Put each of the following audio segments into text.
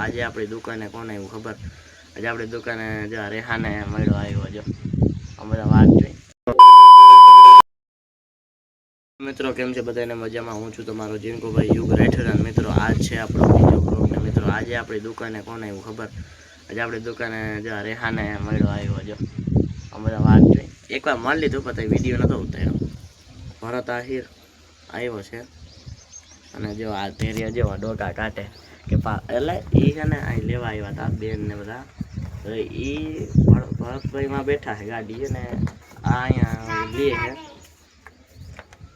આજે આપણી દુકાને કોને એવું ખબર? આજે આપણી દુકાને જો રેહાને મળ્યો આવ્યો જો અમે બધા વાત જોઈ. મિત્રો કેમ છે બધાને મજામાં? હું છું તમારો જીનકુભાઈ યુગ રાઠોડ. મિત્રો આજ છે આપણો બીજો બ્લોગ ને મિત્રો આજે આપણી દુકાને કોને એવું ખબર? આજે આપણી દુકાને જો રેહાને મળ્યો આવ્યો જો અમે બધા વાત જોઈ. એકવાર મળી લીધું પણ વિડીયો નતો ઉતાર્યો. ભરત આહિર આવ્યો છે અને જો આ ધેરિયા જેવા ડોકા કાઢે કે એટલે એ છે ને અહીં લેવા આવ્યા હતા બેન ને બધા. તો એ ભરતભાઈમાં બેઠા છે ગાડી છે ને આ અહીંયા લે છે.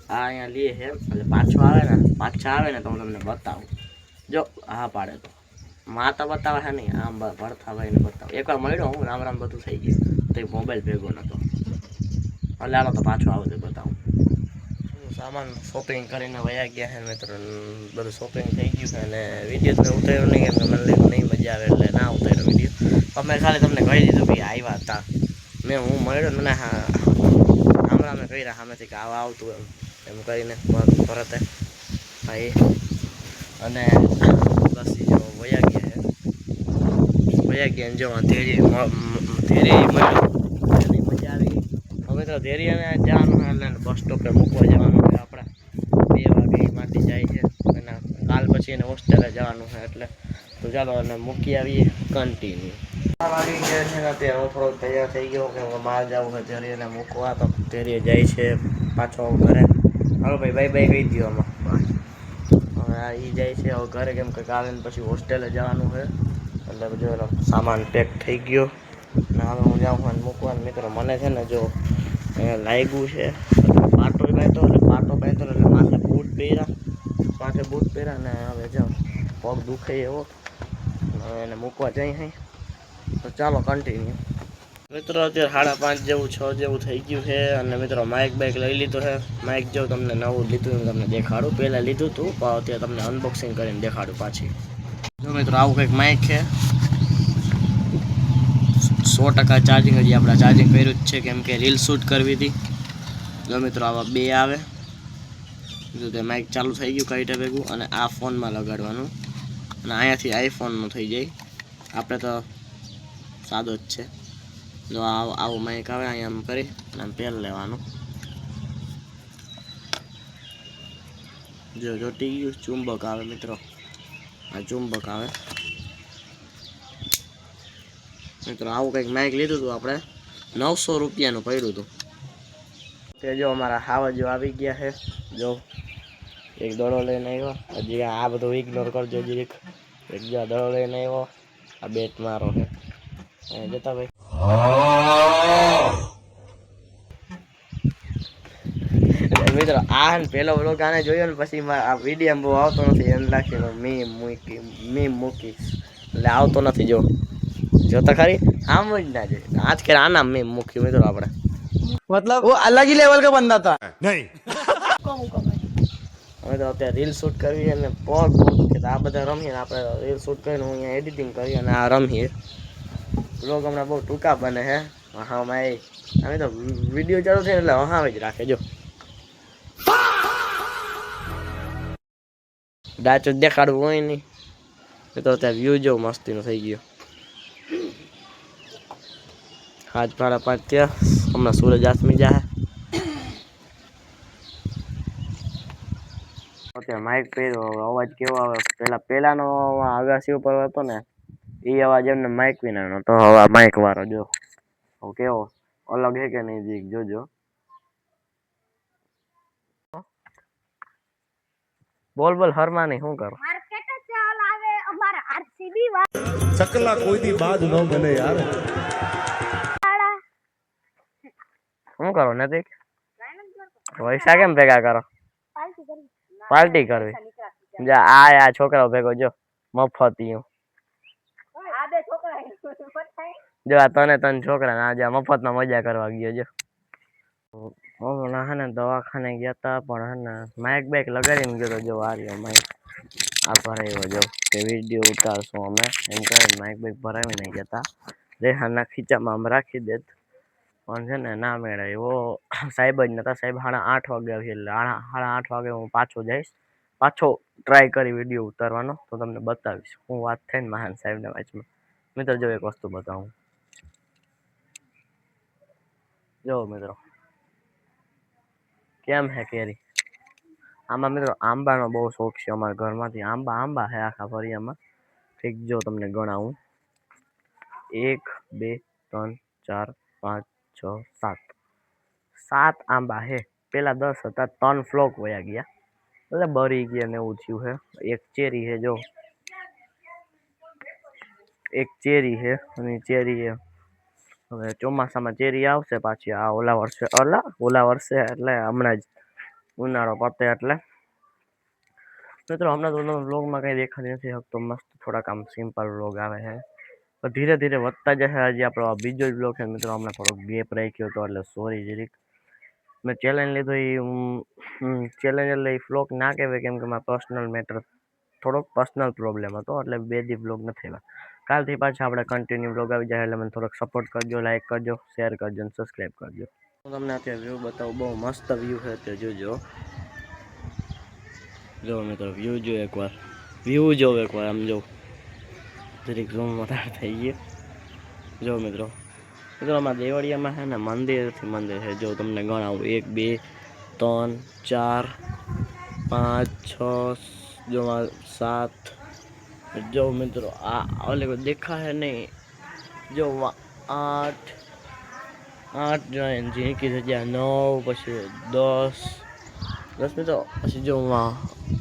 આ અહીંયા લે છે એટલે પાછા આવે ને તો હું તમને બતાવું. જો હા પાડે તો માતા બતાવે છે નહીં, આમ ભરથાભાઈને બતાવે. એકવાર મળ્યો હું રામ રામ બધું થઈ ગયું તો મોબાઈલ ભેગો નતો એટલે આનો તો પાછો આવે તો બતાવું. સામાન શોપિંગ કરીને વયા ગયા છે મિત્રો, બધું શોપિંગ થઈ ગયું છે અને વિડીયો તો ઉતાર્યો નહીં કેમ કે મને નહીં મજા આવે એટલે ના ઉતાર્યો વિડીયો. અમે ખાલી તમને કહી દીધું કે આવ્યા હતા હું મળ્યો મને. હા રામ રામે કહી રહ્યા સામેથી કે આવા આવતું એમ કરીને ભરતે ભાઈ અને બસ જો વયા ગયા જો ધેરી મળ્યો એની મજા આવી. અમે તો ધેરીને જવાનું એટલે બસ સ્ટોપે મૂકવા જવાનું છે આપણે 2 વાગે માંથી જાય છે અને કાલ પછી એને હોસ્ટેલે જવાનું છે એટલે તો ચાલો અને મૂકી આવીએ કન્ટિન્યુ. 4 વાગી ગયા છે ને અત્યારે હું થોડોક તૈયાર થઈ ગયો કે બહાર જવું છે ધેરીને મૂકવા. તો ધેરીએ જાય છે પાછો ઘરે. હાલો ભાઈ બાય બાય કહી દો આમાં. હવે આ એ જાય છે હવે ઘરે કેમ કે કાલે પછી હોસ્ટેલે જવાનું છે એટલે બધો સામાન પેક થઈ ગયો ને હવે હું જાઉં છું મૂકવાનું. મિત્રો મને છે ને જો લાગ્યું છે પાટો બાંધતો એટલે માથે બૂટ પહેર્યા ને હવે જો પગ દુખે એવો હવે એને મૂકવા જઈ અહીં. તો ચાલો કન્ટિન્યુ. મિત્રો અત્યારે 5:30 જેવું 6 જેવું થઈ ગયું છે અને મિત્રો માઇક બાઇક લઈ લીધો છે. માઇક જો તમને નવું લીધું તમને દેખાડું. પહેલાં લીધું હતું પણ અત્યારે તમને અનબોક્સિંગ કરીને દેખાડું પાછી. જો મિત્રો આવું કંઈક માઇક છે, 100% ચાર્જિંગ. હજી આપણે ચાર્જિંગ કર્યું જ છે કેમ કે રીલ શૂટ કરવી હતી. જો મિત્રો આવા 2 આવે. જો તે માઇક ચાલુ થઈ ગયું કઈ ભેગું અને આ ફોનમાં લગાડવાનું અને અહીંયાથી આઈફોનનું થઈ જાય. આપણે તો સાદો જ છે. જો આવું માઇક આવે અહીંયા આમ કરી અને આમ પેલ લેવાનું. જો ચોટી ગયું. ચુંબક આવે મિત્રો, આ ચુંબક આવે મિત્રો. આવું કંઈક માઇક લીધું હતું આપણે, 900 રૂપિયાનું પડ્યું હતું. તે જો અમારા હાવજો આવી ગયા છે. જો એક દડો લઈને આવ્યો. હજી આ બધું ઇગ્નોર કરજો. હજી એક દડો લઈને આવ્યો. આ બેટ મારો છે જતા ભાઈ. મિત્રો આ પેલો બ્લોગ આને જોયો ને પછી આ વિડીયો બહુ આવતો નથી એમ લાગે મીમ મૂકીશ એટલે આવતો નથી. જો જોતા ખરી આમ જ ના જોઈએ આજ કે આના મીમ મૂક્યું મિત્રો આપણે. मतलब वो अलग ही लेवल का बंदा था नहीं. હવે તો અત્યારે રીલ શૂટ કરવી અને પગ કે આ બધા રમીએ આપણે રીલ શૂટ કરીને હું અહીંયા એડિટિંગ કરી અને આ રમીએ. બ્લોગ હમણાં બહુ ટૂંકા બને હે. હા માય અમે તો વિડીયો ચાલુ થઈને એટલે હા જ રાખે. જો ડાચો દેખાડવું હોય નહીં તો અત્યારે વ્યૂ જો મસ્તીનો થઈ ગયો. 5:30 થયા. હમણાં સૂરજ આસમી જાય. અત્યારે માઇક પહેર્યો અવાજ કેવો આવે પહેલાનો અગાસી ઉપર હતો ને એ અવાજ એમને માઇક વિનાનો તો હવે માઇક વાળો જો કેવો અલગ છે કે નહીં જોજો. બોલ હરમાં નહીં શું કરો? ચકલા કોઈ દી બાજ ન બને યાર. શું કરો નજીક પૈસા કેમ ભેગા કરો? પાર્ટી કરવી. જા આ છોકરાઓ ભેગો જો મફતિયું. જો આ તને છોકરા ના જા મફતમાં મજા કરવા ગયો. જો હમણાં હે ને દવાખાને ગયા હતા પણ હે ને માઇક બાઇક લગાડીને ગયો તો. જો આ રહ્યો માઇક આ ભરાયો. જો કે વિડીયો ઉતારશું અમે એમ કરીને માઇક બાઇક ભરાવી નહીં જતા. રેહાના ખીચામાં આમ રાખી દેત પણ છે ને ના મેળાય એવો. સાહેબ જ નતા. સાહેબ 8:30 વાગે આવી એટલે 8:30 વાગે હું પાછો જઈશ પાછો ટ્રાય કરી વિડીયો ઉતારવાનો, તો તમને બતાવીશ હું વાત થઈ ને મહાન સાહેબના વાંચમાં. મિત્રો જો એક વસ્તુ બતાવું, જો મિત્રો કેમ હે કેરી. આમાં મિત્રો આંબાનો બહુ શોખ છે અમારા ઘરમાંથી. આંબા હે આખા ફળિયામાં. ઠીક, જો તમને ગણાવું, 1 2 3 4 5 6 7 7 આંબા હે. પેલા 10 હતા, 3 ફ્લોક વયા ગયા, એટલે બરી ગયા ને એવું થયું હે. એક ચેરી હે, જો એક ચેરી હે, અને ચેરી હે. હવે ચોમાસામાં ચેરી આવશે પાછી. આ ઓલા વર્ષે એટલે હમણાં જ ઉનાળો પતે એટલે. મિત્રો હમણાં તો વ્લોગમાં કઈ દેખાડી નથી શકતો. મસ્ત થોડાક આમ સિમ્પલ વ્લોગ આવે છે, પણ ધીરે ધીરે વધતા જશે. હજી આપણો આ બીજો જ વ્લોગ છે મિત્રો. હમણાં થોડોક ગેપ રાખ્યો હતો, એટલે સોરી જરીક. મેં ચેલેન્જ લીધો એ ચેલેન્જ એટલે એ વ્લોગ ના કહેવાય, કેમ કે મારા પર્સનલ મેટર, થોડોક પર્સનલ પ્રોબ્લેમ હતો, એટલે 2 દી વ્લોગ નથી આવ્યા. કાલથી પાછા આપણે કન્ટિન્યુ વ્લોગ આવી જાય, એટલે મને થોડોક સપોર્ટ કરજો, લાઈક કરજો, શેર કરજો અને સબસ્ક્રાઈબ કરજો. હું તમને અત્યારે વ્યૂ બતાવું, બહુ મસ્ત વ્યૂ છે તે જોજો. જો મિત્રો વ્યૂ જો એકવાર, વ્યૂ જો એકવાર, આમ જો જરીક ઝૂમ વધારે થઈ ગયું. જો મિત્રો આમાં દેવળિયામાં છે ને મંદિરથી મંદિર છે. જો તમને ગણાવું, 1 2 3 4 5 6, જો 7. જો મિત્રો આ ઓલે દેખાય નહીં, જો 8 જાય, ઝીણકી જગ્યા 9, પછી 10 મિત્રો, પછી જો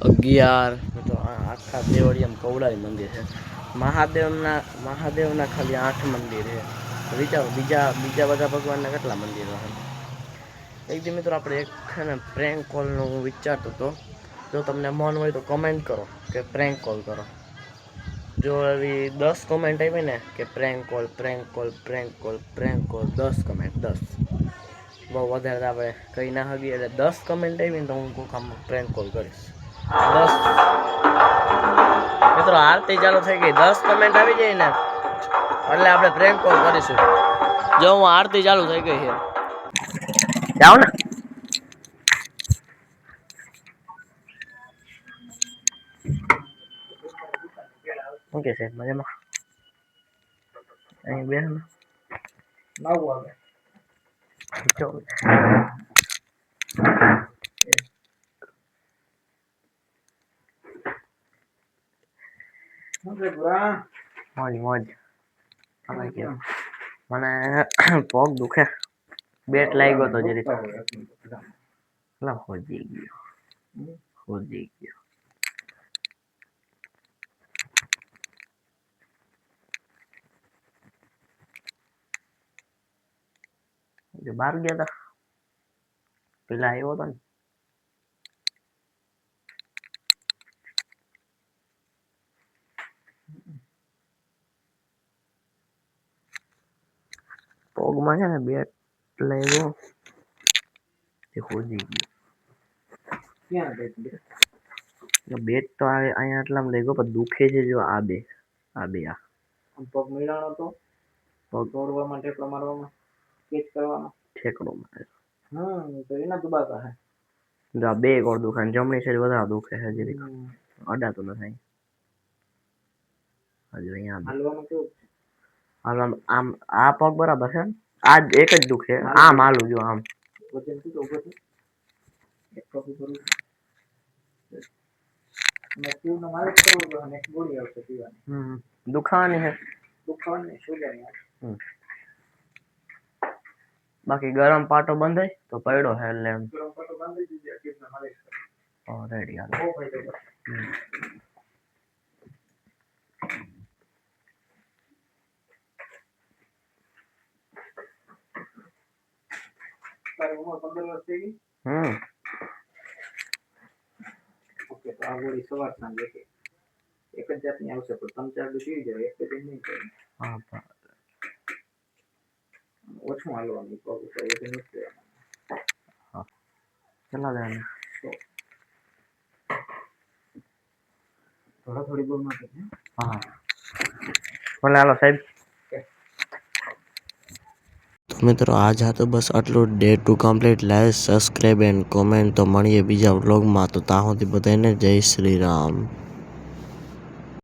11 મિત્રો. આખા દેવળિયામાં કવડાય મંદિર છે. મહાદેવના ખાલી 8 મંદિર છે. વિચારો બીજા બધા ભગવાનના કેટલા મંદિરો છે. એક દી મિત્રો આપણે એક છે ને પ્રેન્ક કોલનો હું વિચારતો હતો. જો તમને મન હોય તો કમેન્ટ કરો કે પ્રેન્ક કોલ કરો. જો એવી 10 કમેન્ટ આવી ને કે પ્રેન્ક કોલ 10 કમેન્ટ, 10, બહુ વધારે આપણે કહી ના શકીએ. એટલે 10 કમેન્ટ આવી ને તો હું કોઈ કામ પ્રેન્ક કોલ કરીશ. 10 મિત્રો આરતી ચાલુ થઈ ગઈ. 10 કમેન્ટ આવી જાય ને એટલે આપણે પ્રેન્ક કોલ કરીશું. જો હું આરતી ચાલુ થઈ ગઈ છે, જાઓ ને. શું કે છે મજામાં? અહીં બેસ ને. નવું આવે જો મોજ. મને પગ દુખે, બેટ લાગ્યો તો જરીક. હોજી ગયો. જો બહાર ગયા હતા, પેલા આવ્યો હતો ને. પગમાં છે ને બેટ લાગ્યો, હોજી ગયો. બેટ તો અહીંયા આટલામાં લઈ ગયો, પણ દુખે છે. જો આ બે પગ મિલાણો તો પગ તોડવામાં, ઠેકડો મારવામાં, કેચ કરવામાં, ઠેકડો મારે. તો એના દુબાતા હે. જો આ બે કોર દુખે, જમણી સાઈડ વધારે દુખે છે જરીક. અડાતો નથી. હજુ અહીંયા હાલવાનું કેવું? હાલવાનું આમ આ પગ બરાબર છે. આ એક જ દુખે. આમ હાલું જો આમ. વજન કેટલું ઉભો છે? એક કપી કરું. દુખાવાની છે. બાકી ગરમ પાટો બંધાય તો પડ્યો છે એટલે એમ. રેડી હાલ. ઓકે, તો આ ગોળી સવાર સાંજ એક જ જાતની આવશે, પણ 3-4 દી પી જાય, એક જ નહીં કરે. હા, ઓછું હાલવાનું પગ ઉપર એ નથી. હા, કેટલા દેવાના? થોડી બોલ માં. હા, ભલે હાલો સાહેબ. મિત્રો આજ હતું બસ આટલું. Day to complete. Like, subscribe and comment. તો મળીએ બીજા વ્લોગમાં. તો ત્યાં સુધી બધાને જય શ્રી રામ.